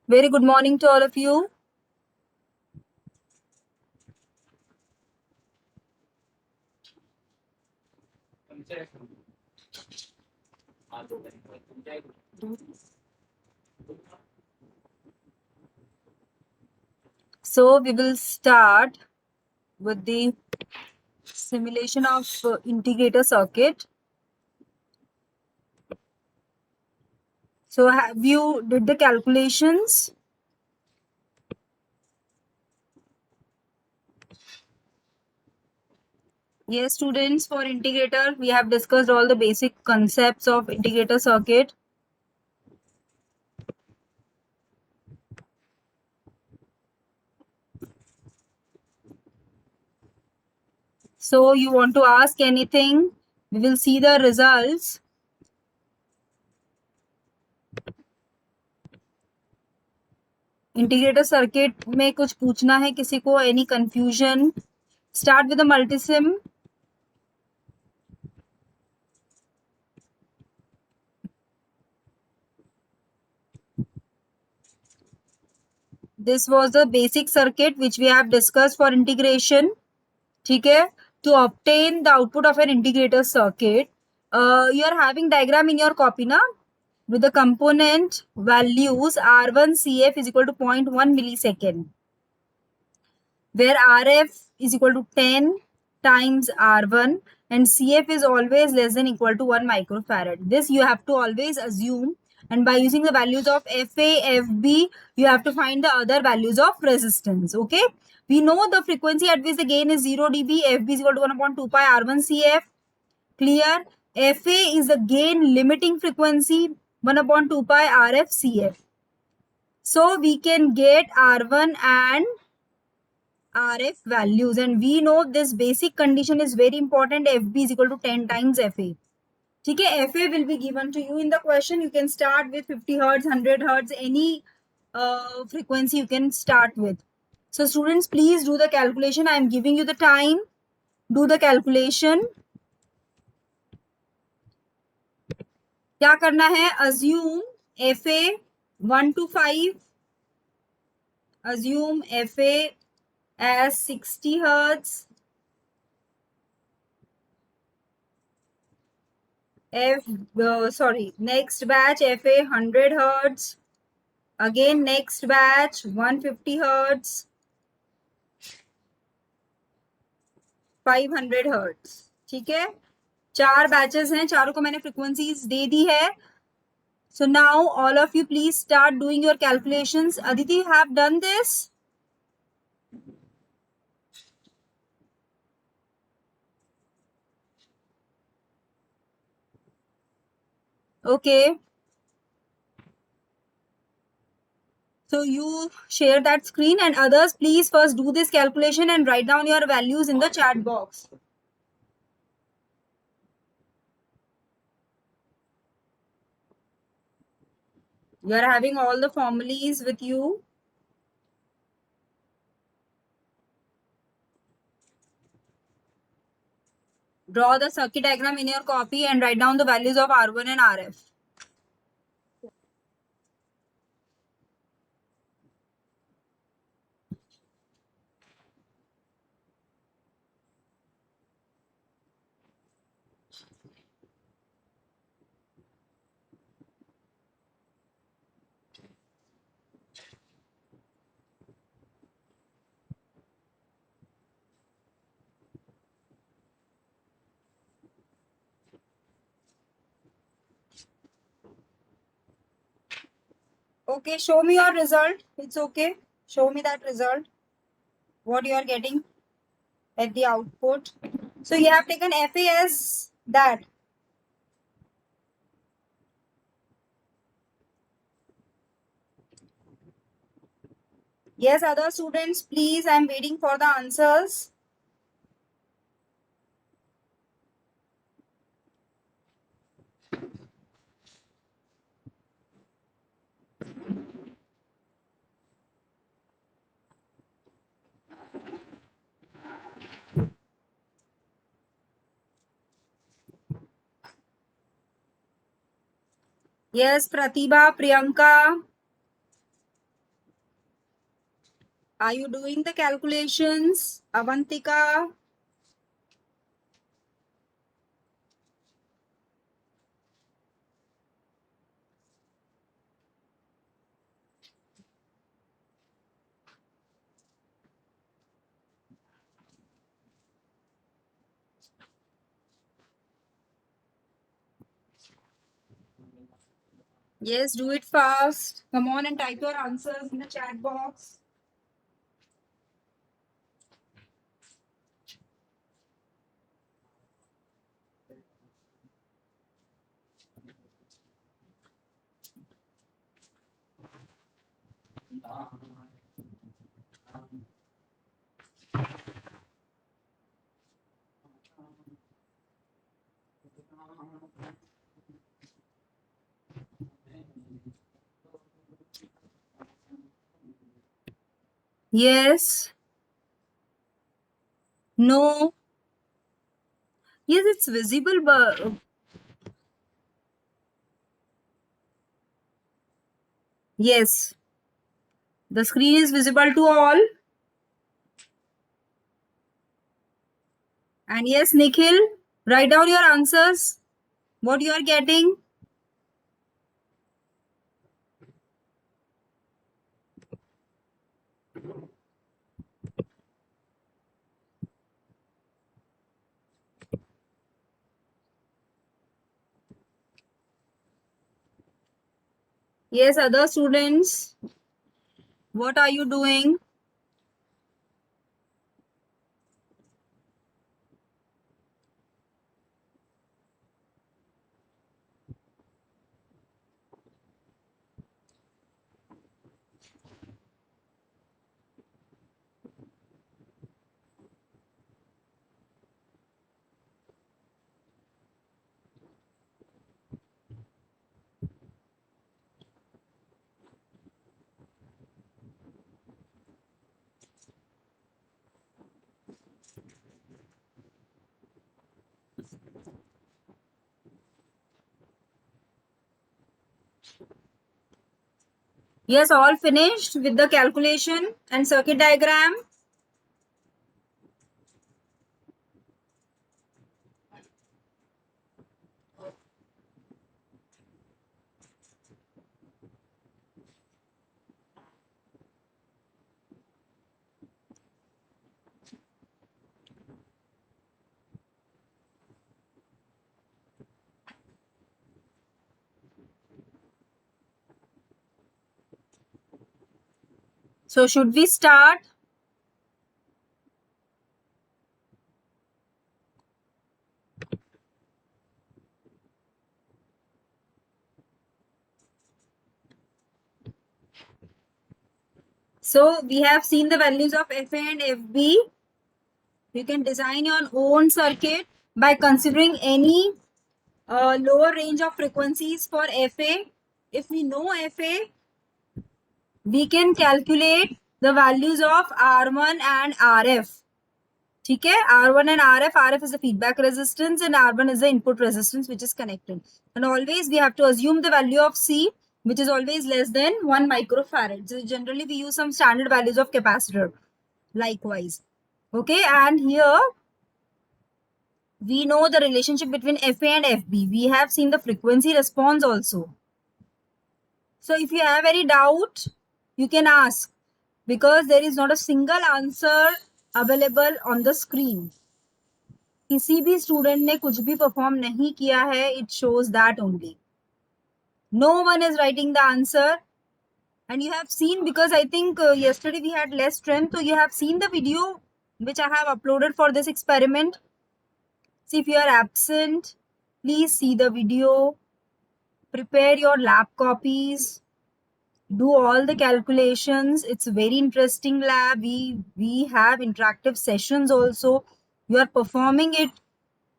Very good morning to all of you. So we will start with the simulation of integrator circuit. So have you did the calculations? Yes, students, for integrator, we have discussed all the basic concepts of integrator circuit. So you want to ask anything? We will see the results. Integrator circuit में कुछ पूछना है किसी को? Any confusion? Start with the Multisim. This was the basic circuit which we have discussed for integration. ठीक है. To obtain the output of an integrator circuit, you are having diagram in your copy na, with the component values R1 CF is equal to 0.1 millisecond, where RF is equal to 10 times R1 and CF is always less than equal to 1 microfarad. This you have to always assume, and by using the values of FA, FB, you have to find the other values of resistance. Okay, we know the frequency at which the gain is 0 dB, FB is equal to 1 upon 2 pi R1 CF. Clear? FA is the gain limiting frequency, 1 upon 2 pi RF CF. So we can get R1 and RF values, and we know this basic condition is very important. FB is equal to 10 times FA. ठीक है, FA will be given to you in the question. You can start with 50 hertz, 100 hertz, any frequency you can start with. So students, please do the calculation. I am giving you the time. Do the calculation. क्या करना है? Assume FA 1 to 5. Assume FA as 60 hertz. Next batch FA 100 hertz. Again next batch 150 hertz, 500 hertz. ठीक है, 4 batches हैं, चारों को मैंने frequencies दे दी है. So now all of you please start doing your calculations. Aditi, you have done this? Okay. So you share that screen, and others please first do this calculation and write down your values in the chat box. You are having all the formulas with you. Draw the circuit diagram in your copy and write down the values of R1 and RF. Okay, show me your result. It's okay. Show me that result. What you are getting at the output. So you have taken FA as that. Yes, other students, please. I'm waiting for the answers. Yes, Pratibha, Priyanka. Are you doing the calculations, Avantika? Yes, do it fast. Come on and type your answers in the chat box. Yes. No. Yes, it's visible, but yes, the screen is visible to all. And yes, Nikhil, write down your answers. What you are getting. Yes, other students, what are you doing? Yes, all finished with the calculation and circuit diagram. So should we start? So we have seen the values of FA and FB. You can design your own circuit by considering any lower range of frequencies for FA. If we know FA, we can calculate the values of R1 and RF. ठीक है, R1 and RF is the feedback resistance and R1 is the input resistance which is connected. And always we have to assume the value of C, which is always less than 1 microfarad. So generally we use some standard values of capacitor likewise. Okay, and here we know the relationship between FA and FB. We have seen the frequency response also. So if you have any doubt, you can ask, because there is not a single answer available on the screen. किसी भी student ने कुछ भी perform नहीं किया है, it shows that only. No one is writing the answer. And you have seen, because I think yesterday we had less strength, so you have seen the video which I have uploaded for this experiment. See, if you are absent, please see the video, prepare your lab copies, do all the calculations. It's a very interesting lab. We have interactive sessions also. You are performing it.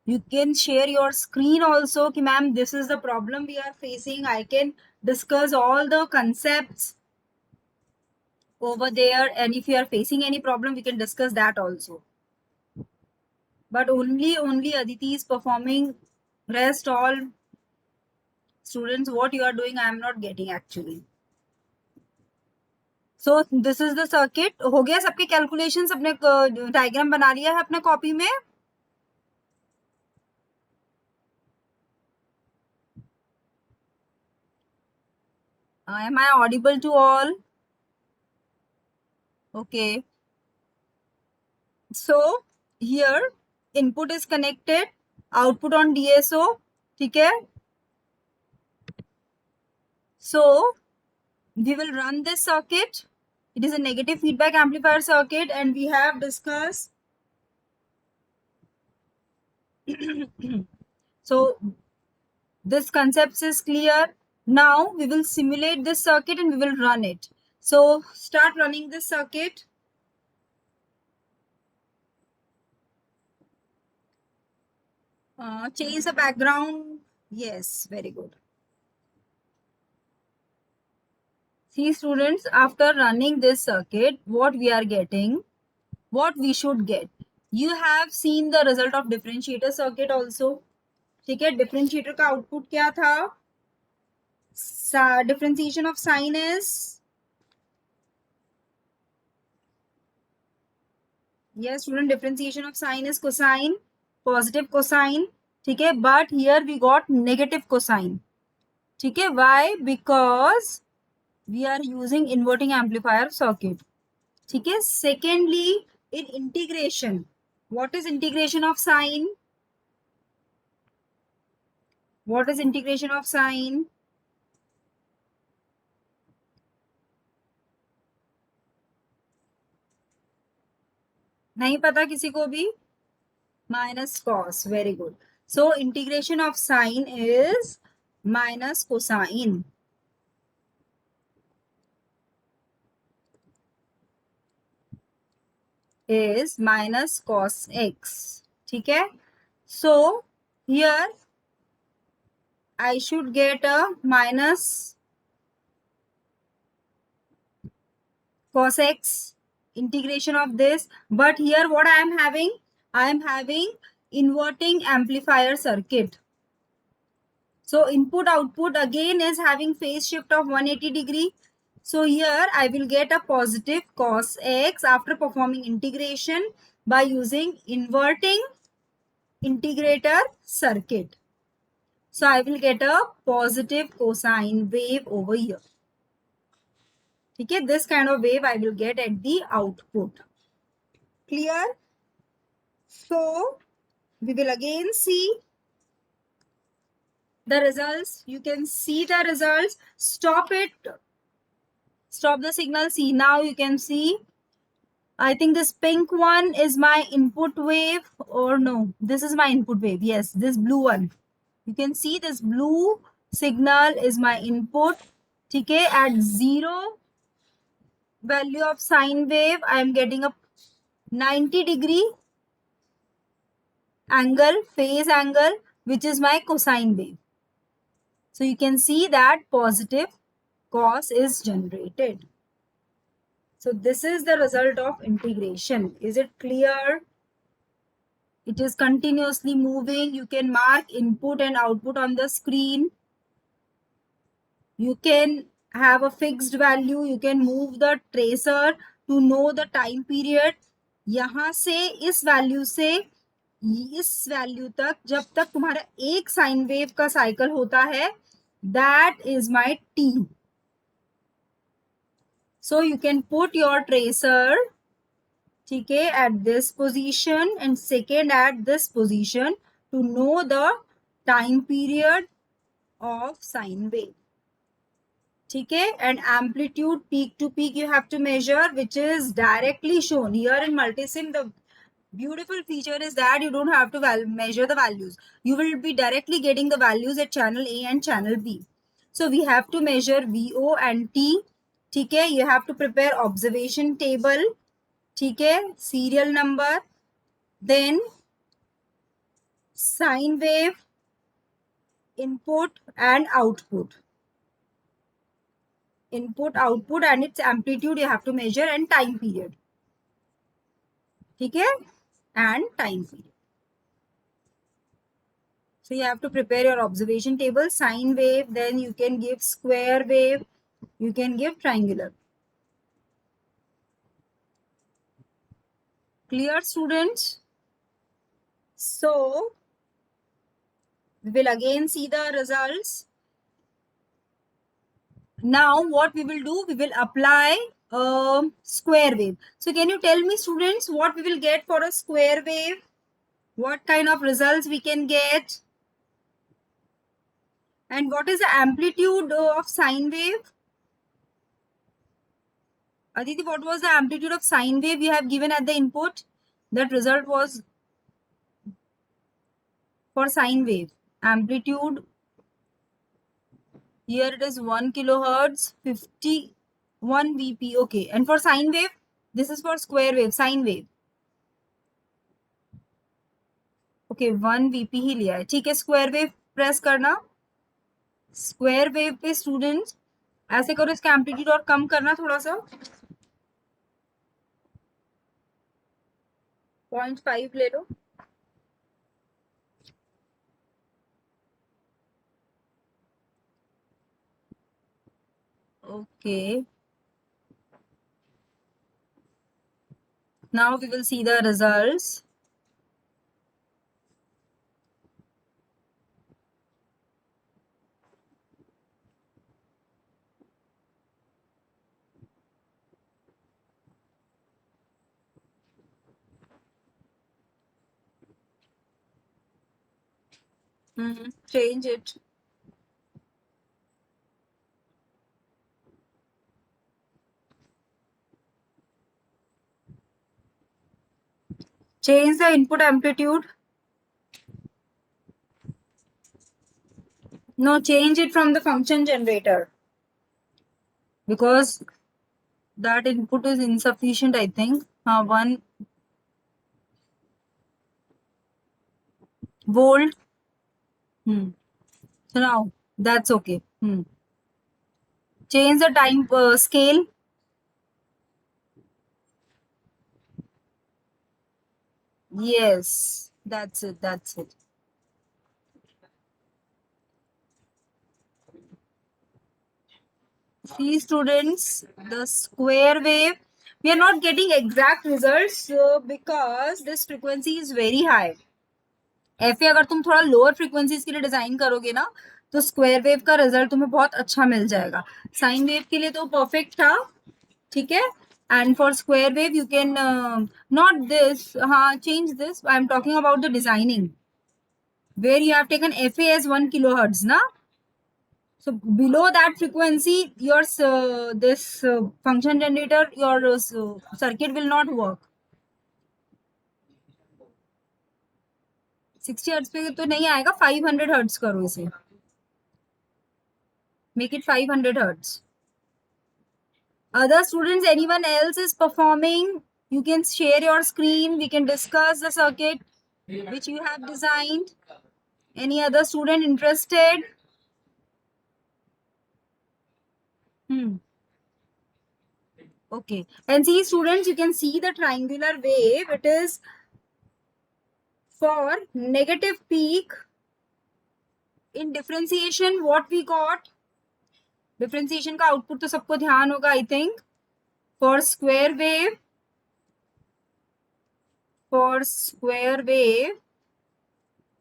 You can share your screen also. Ki, ma'am, this is the problem we are facing. I can discuss all the concepts over there. And if you are facing any problem, we can discuss that also. But only Aditi is performing. Rest all students, what you are doing, I am not getting actually. So this is the circuit. हो गया सबके calculations? अपने diagram बना लिया है अपने copy में? Am I audible to all? Okay. So here input is connected, output on DSO. ठीक है. So we will run this circuit. It is a negative feedback amplifier circuit, and we have discussed. So this concept is clear. Now we will simulate this circuit and we will run it. So start running this circuit. Change the background. Yes, very good. See students, after running this circuit, what we are getting, what we should get. You have seen the result of differentiator circuit also. ठीक है. Differentiator का output क्या था? Differentiation of sine is, yes student, differentiation of sine is cosine, positive cosine. ठीक है. But here we got negative cosine. ठीक है. Why? Because we are using inverting amplifier circuit. ठीक है. Secondly, in integration, what is integration of sine? What is integration of sine? नहीं पता किसी को भी? Minus cos. Very good. So integration of sine is minus cosine. Is minus cos x. ठीक है. So here I should get a minus cos x integration of this. But here what I am having? I am having inverting amplifier circuit. So input output again is having phase shift of 180 degree. So here I will get a positive cos x after performing integration by using inverting integrator circuit. So I will get a positive cosine wave over here. Okay, this kind of wave I will get at the output. Clear? So we will again see the results. You can see the results. Stop it. Stop the signal. See, now you can see. I think this pink one is my input wave, or no, this is my input wave. Yes, this blue one. You can see this blue signal is my input. Okay, at 0 value of sine wave, I am getting a 90-degree angle, phase angle, which is my cosine wave. So you can see that positive cos is generated. So this is the result of integration. Is it clear? It is continuously moving. You can mark input and output on the screen. You can have a fixed value. You can move the tracer to know the time period. यहाँ से इस value से इस value तक, जब तक तुम्हारा एक साइन वेव का साइकिल होता है, that is my t. So you can put your tracer, ठीक है, at this position and second at this position to know the time period of sine wave. ठीक है. And amplitude peak to peak you have to measure, which is directly shown here in multisim. The beautiful feature is that you don't have to measure the values. You will be directly getting the values at channel A and channel B. So we have to measure VO and T. ठीक है. You have to prepare observation table. ठीक है. Serial number. Then sine wave, input and output. Input, output and its amplitude you have to measure, and time period. ठीक है. And time period. So you have to prepare your observation table, sine wave, then you can give square wave, you can give triangular. Clear, students? So we will again see the results. Now what we will do, we will apply a square wave. So can you tell me, students, what we will get for a square wave? What kind of results we can get? And what is the amplitude of sine wave? Aditi, what was the amplitude of sine wave you have given at the input? That result was for sine wave. Amplitude, here it is 1 kilohertz, 51 VP. Okay. And for sine wave, this is for square wave, sine wave. Okay 1 VP ही लिया है. ठीक है, square wave press करना. Square wave पे students ऐसे करो, इसका amplitude और कम करना थोड़ा सा. 0.5 ले लो. Okay, now we will see the results. Change it. Change the input amplitude. No, change it from the function generator because that input is insufficient, I think. 1 volt. So now that's okay. Change the time scale. Yes, that's it. That's it. See, students, the square wave, we are not getting exact results because this frequency is very high. FA अगर तुम थोड़ा lower frequencies के लिए design करोगे ना, तो square wave का result तुम्हें बहुत अच्छा मिल जाएगा. साइन वेव के लिए तो परफेक्ट था. ठीक है, and for square wave you can not this, change this. I am talking about the designing where you have taken FA as 1 kilohertz na. So below that frequency your this function generator, your circuit will not work. 60 hertz पे तो नहीं आएगा. 500 hertz करो इसे. Make it 500 hertz. Other students, anyone else is performing, you can share your screen. We can discuss the circuit which you have designed. Any other student interested? Okay. And see, students, you can see the triangular wave. It is for negative peak. In differentiation, what we got? Differentiation का output तो सबको ध्यान होगा, I think. For square wave,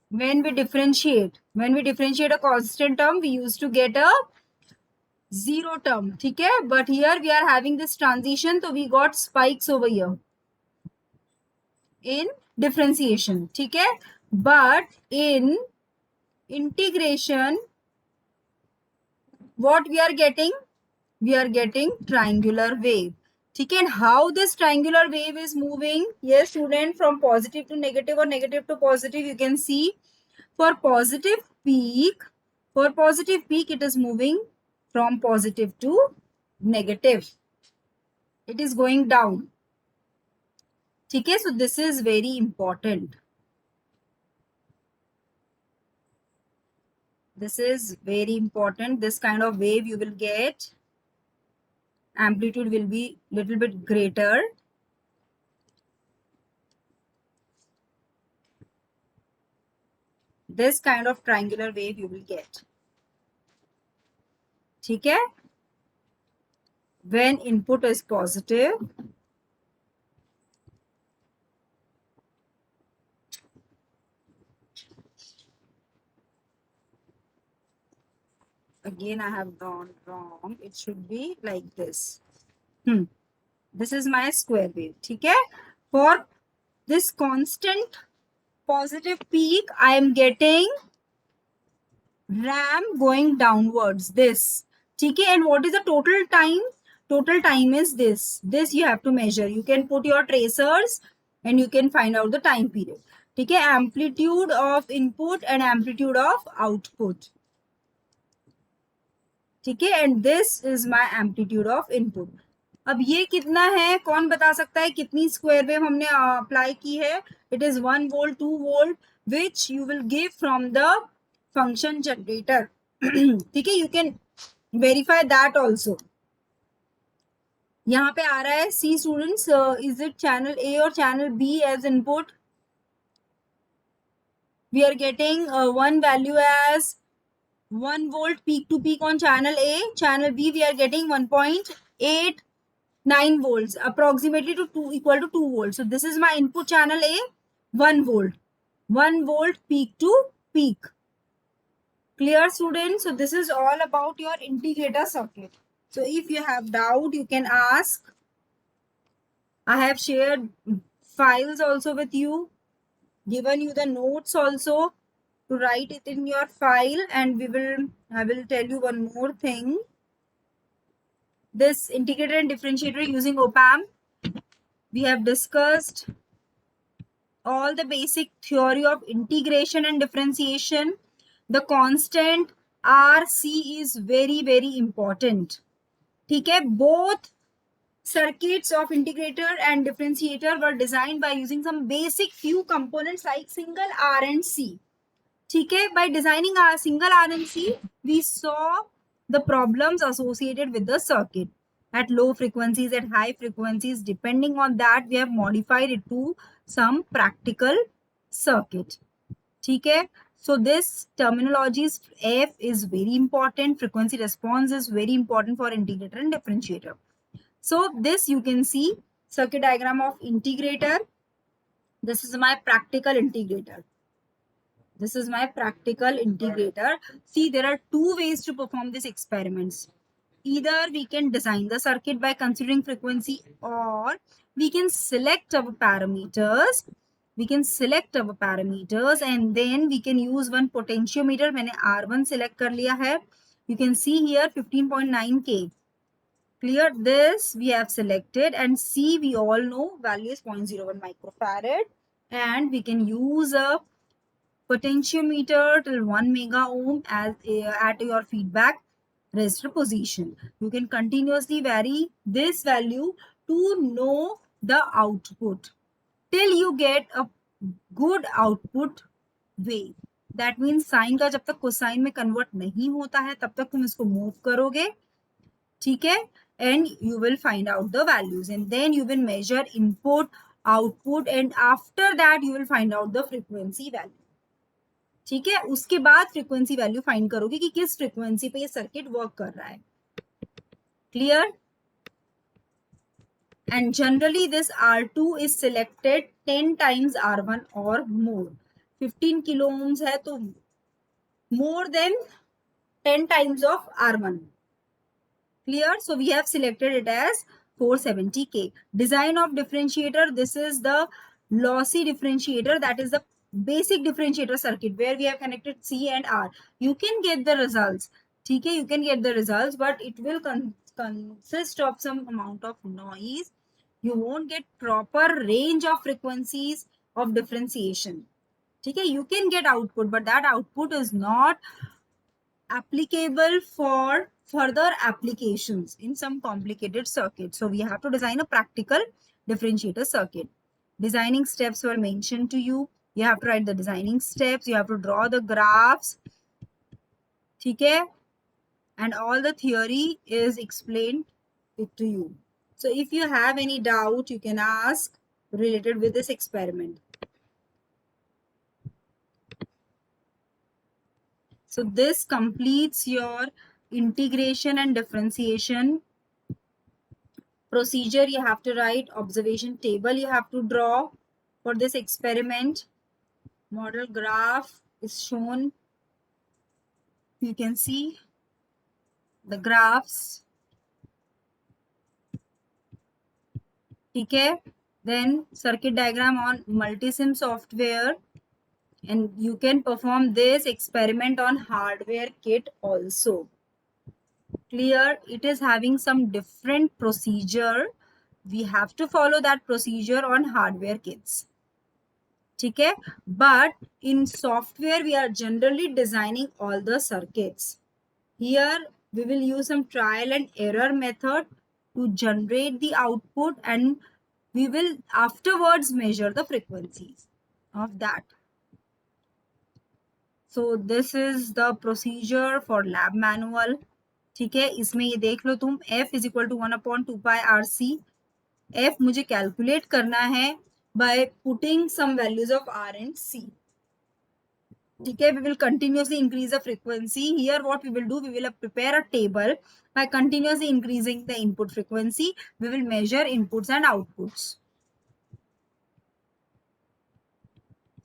when we differentiate a constant term, we used to get a zero term. ठीक है, but here we are having this transition, so we got spikes over here in differentiation. ठीक है, but in integration, what we are getting? We are getting triangular wave. ठीक है, and how this triangular wave is moving? Yes, student, from positive to negative or negative to positive. You can see for positive peak, it is moving from positive to negative. It is going down. ठीक है, so this is very important. This is very important. This kind of wave you will get. Amplitude will be little bit greater. This kind of triangular wave you will get. ठीक है, when input is positive, Again, I have gone wrong. It should be like this. This is my square wave. Okay. For this constant positive peak, I am getting RAM going downwards. This. Okay. And what is the total time? Total time is this. This you have to measure. You can put your tracers and you can find out the time period. Okay. Amplitude of input and amplitude of output. ठीक है and this is my amplitude of input. अब ये कितना है कौन बता सकता है कितनी स्क्वायर वेव हमने अप्लाई की है. It is 1 volt 2 volt which you will give from the function generator. ठीक है you can verify that also. यहाँ पे आ रहा है see students is it channel A और channel B as input. We are getting one value as 1 volt peak to peak on channel A. Channel B we are getting 1.89 volts approximately to 2 equal to 2 volts. So this is my input channel A, 1 volt. 1 volt peak to peak. Clear students? So this is all about your integrator circuit. So if you have doubt you can ask. I have shared files also with you, given you the notes also to write it in your file. And I will tell you one more thing. This integrator and differentiator using op-amp, we have discussed all the basic theory of integration and differentiation. The constant RC is very very important. ठीक है. Both circuits of integrator and differentiator were designed by using some basic few components like single R and C. ठीक है. By designing our single R and C, we saw the problems associated with the circuit at low frequencies, at high frequencies. Depending on that, we have modified it to some practical circuit. ठीक है. So this terminology F is very important. Frequency response is very important for integrator and differentiator. So this you can see circuit diagram of integrator. This is my practical integrator. This is my practical integrator. See, there are two ways to perform these experiments. Either we can design the circuit by considering frequency, or we can select our parameters. And then we can use one potentiometer. मैंने R1 select कर लिया है. You can see here 15.9 K. Clear? This we have selected, and C we all know value is 0.01 microfarad, and we can use a potentiometer till 1 mega ohm as at your feedback resistor position. You can continuously vary this value to know the output till you get a good output wave. That means sine का जब तक cosine में convert नहीं होता है तब तक तुम इसको मूव करोगे. ठीक है. And you will find out the values, and then you will measure input, output, and after that you will find out the frequency value. ठीक है. उसके बाद फ्रीक्वेंसी वैल्यू फाइंड करोगे कि किस फ्रीक्वेंसी पे ये सर्किट वर्क कर रहा है. Clear? And generally this R2 is selected 10 times R1 or more. 15 kilo ohms है तो more than 10 times of R1. Clear? So we have selected it as 470K. Design of differentiator. This is the lossy differentiator. That is the basic differentiator circuit where we have connected C and R. You can get the results. Okay, you can get the results, but it will consist of some amount of noise. You won't get proper range of frequencies of differentiation. Okay, you can get output, but that output is not applicable for further applications in some complicated circuit. So we have to design a practical differentiator circuit. Designing steps were mentioned to you. You have to write the designing steps. You have to draw the graphs. Okay? And all the theory is explained to you. So if you have any doubt, you can ask related with this experiment. So this completes your integration and differentiation procedure. You have to write observation table. You have to draw for this experiment. Model graph is shown. You can see the graphs. ठीक है, then circuit diagram on multisim software, and you can perform this experiment on hardware kit also. Clear? It is having some different procedure. We have to follow that procedure on hardware kits. ठीक है, but in software we are generally designing all the circuits. Here we will use some trial and error method to generate the output, and we will afterwards measure the frequencies of that. So this is the procedure for lab manual. ठीक है, इसमें ये देख लो तुम, f is equal to 1/2 pi RC. f मुझे calculate करना है by putting some values of R and C. ठीक है, we will continuously increase the frequency. Here what we will do, we will prepare a table. By continuously increasing the input frequency, we will measure inputs and outputs.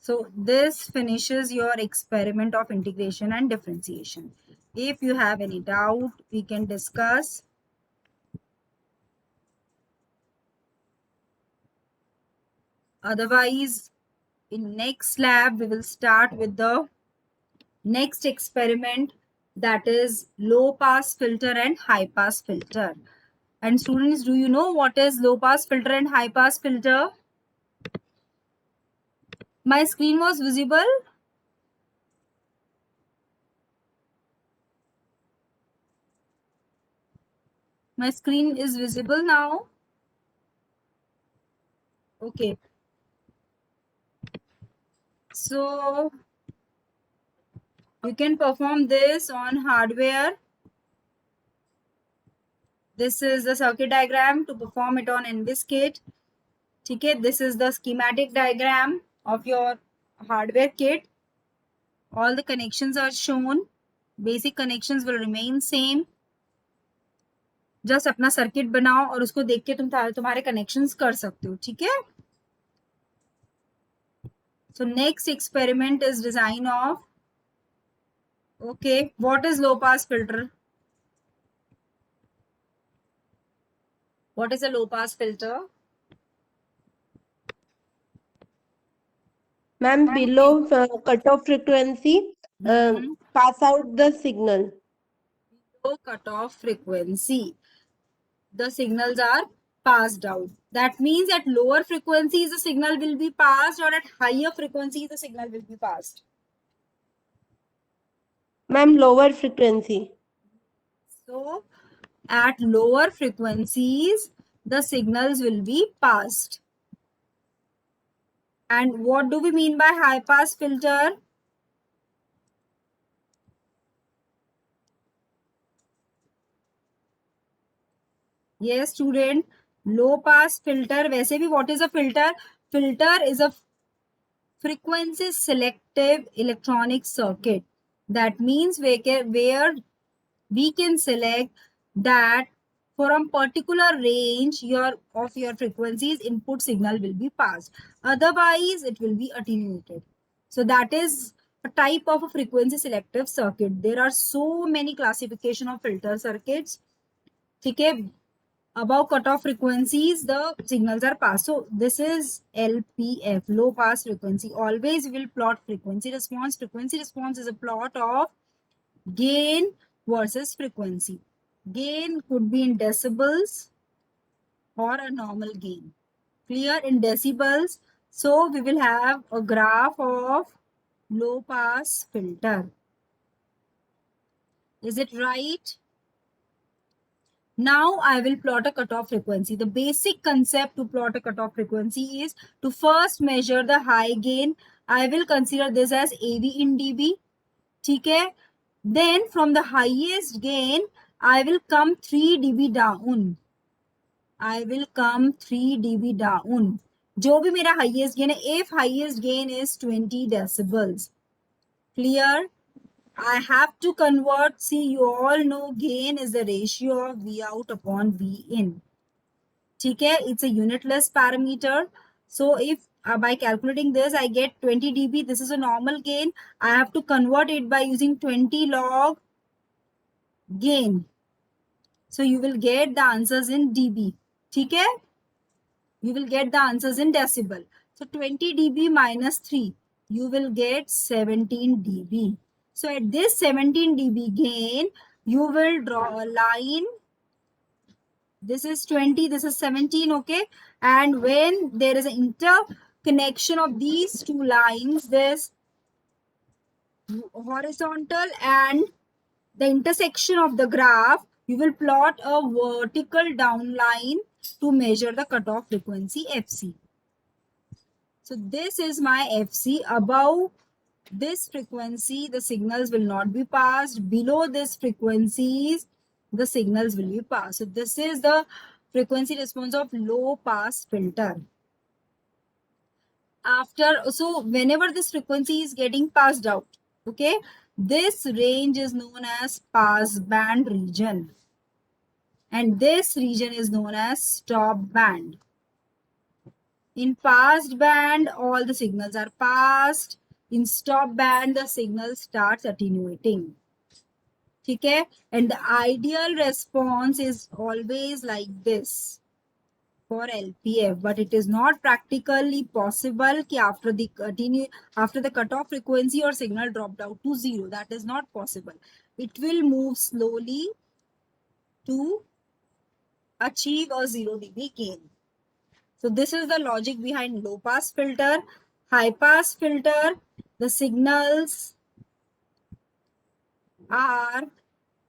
So this finishes your experiment of integration and differentiation. If you have any doubt, we can discuss. Otherwise, in next lab, we will start with the next experiment, that is low pass filter and high pass filter. And students, do you know what is low pass filter and high pass filter? My screen was visible. My screen is visible now. Okay. So you can perform this on hardware. This is the circuit diagram to perform it on NVIS kit. Okay, this is the schematic diagram of your hardware kit. All the connections are shown. Basic connections will remain same. Just अपना circuit बनाओ और उसको देख के तुम तुम्हारे connections कर सकते हो. ठीक है. So next experiment is design of. Okay, what is low pass filter? What is a low pass filter? Ma'am, below cutoff frequency, pass out the signal. Below cutoff frequency, the signals are passed out. That means at lower frequencies the signal will be passed, or at higher frequencies the signal will be passed. Ma'am, lower frequency. So at lower frequencies the signals will be passed. And what do we mean by high pass filter? Yes, student. Low pass filter, वैसे भी what is a filter? Filter is a frequency selective electronic circuit. That means where we can select that for a particular range of your frequencies, input signal will be passed. Otherwise, it will be attenuated. So that is a type of a frequency selective circuit. There are so many classification of filter circuits. Okay, above cutoff frequencies, the signals are passed. So this is LPF, low pass frequency. Always we will plot frequency response. Frequency response is a plot of gain versus frequency. Gain could be in decibels or a normal gain. Clear? In decibels. So we will have a graph of low pass filter. Is it right? Now I will plot a cutoff frequency. The basic concept to plot a cutoff frequency is to first measure the high gain. I will consider this as AV in dB. Okay. Then from the highest gain, I will come 3 dB down. I will come 3 dB down. जो भी मेरा highest gain है, if highest gain is 20 decibels. Clear? I have to convert. See, you all know gain is the ratio of V out upon V in. ठीक है? It's a unitless parameter. So if by calculating this, I get 20 dB. This is a normal gain. I have to convert it by using 20 log gain. So you will get the answers in dB. Okay? You will get the answers in decibel. So 20 dB minus 3, you will get 17 dB. So at this 17 dB gain, you will draw a line. This is 20, this is 17, okay? And when there is an interconnection of these two lines, this horizontal and the intersection of the graph, you will plot a vertical down line to measure the cutoff frequency FC. So this is my FC. Above this frequency, the signals will not be passed. Below this frequencies, the signals will be passed. So this is the frequency response of low pass filter. So whenever this frequency is getting passed out, okay, this range is known as pass band region. And this region is known as stop band. In passed band, all the signals are passed. In stop band, the signal starts attenuating. Okay? And the ideal response is always like this for LPF, but it is not practically possible कि after the cutoff frequency or signal dropped out to 0. That is not possible. It will move slowly to achieve a 0 dB gain. So this is the logic behind low pass filter. High pass filter, the signals are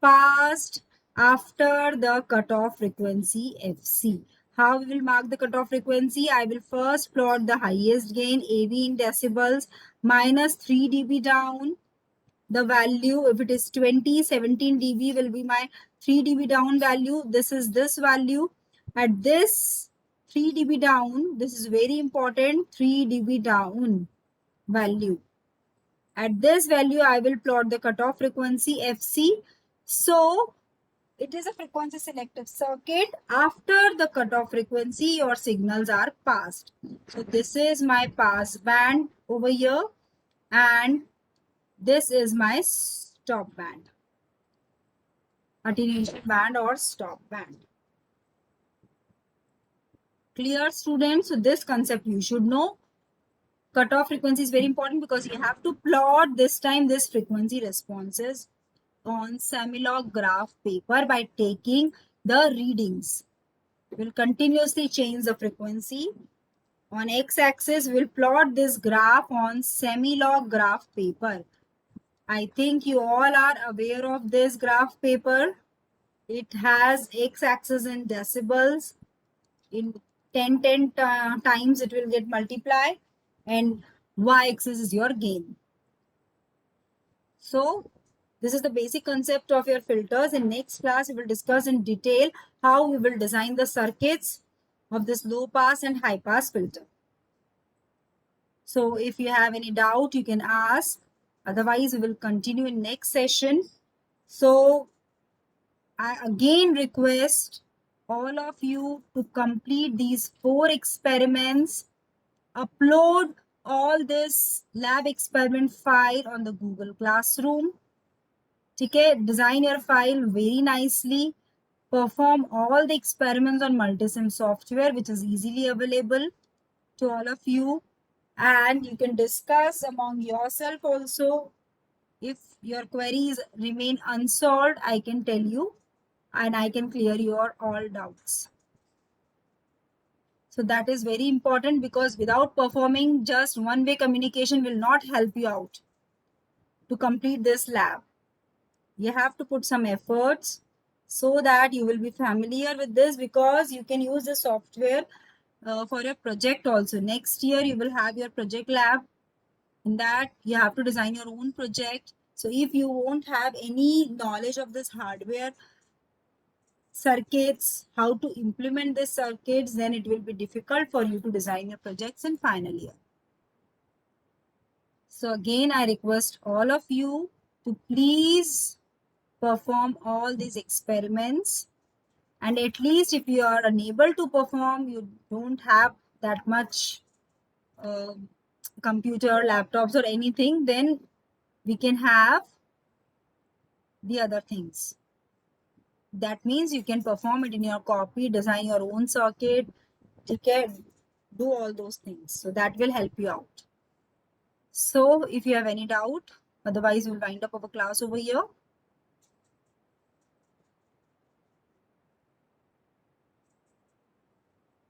passed after the cutoff frequency FC. How we will mark the cutoff frequency? I will first plot the highest gain AV in decibels minus 3 dB down. The value, if it is 20, 17 dB will be my 3 dB down value. This is this value. At this 3 dB down, this is very important, 3 dB down value. At this value, I will plot the cutoff frequency FC. So it is a frequency selective circuit. After the cutoff frequency, your signals are passed. So this is my pass band over here, and this is my stop band, attenuation band or stop band. Clear, students? So this concept you should know. Cutoff frequency is very important because you have to plot this time this frequency responses on semi-log graph paper by taking the readings. We'll continuously change the frequency. On x-axis, we'll plot this graph on semi-log graph paper. I think you all are aware of this graph paper. It has x-axis in decibels. In 10 times it will get multiplied, and y-axis is your gain. So this is the basic concept of your filters. In next class, we will discuss in detail how we will design the circuits of this low pass and high pass filter. So if you have any doubt, you can ask. Otherwise, we will continue in next session. So I again request all of you to complete these 4 experiments. Upload all this lab experiment file on the Google Classroom. Okay, design your file very nicely. Perform all the experiments on Multisim software, which is easily available to all of you. And you can discuss among yourself also. If your queries remain unsolved, I can tell you and I can clear your all doubts. So that is very important because without performing, just one-way communication will not help you out to complete this lab. You have to put some efforts so that you will be familiar with this, because you can use the software for your project also. Next year, you will have your project lab. In that, you have to design your own project. So if you won't have any knowledge of this hardware, circuits, how to implement these circuits, then it will be difficult for you to design your projects in final year. So again, I request all of you to please perform all these experiments. And at least if you are unable to perform, you don't have that much computer, laptops or anything, then we can have the other things. That means you can perform it in your copy, design your own circuit, you can do all those things. So that will help you out. So if you have any doubt, otherwise we'll wind up our class over here.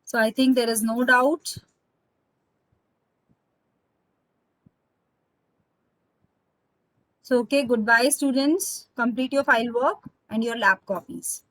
So I think there is no doubt. So okay, goodbye students. Complete your file work and your lab copies.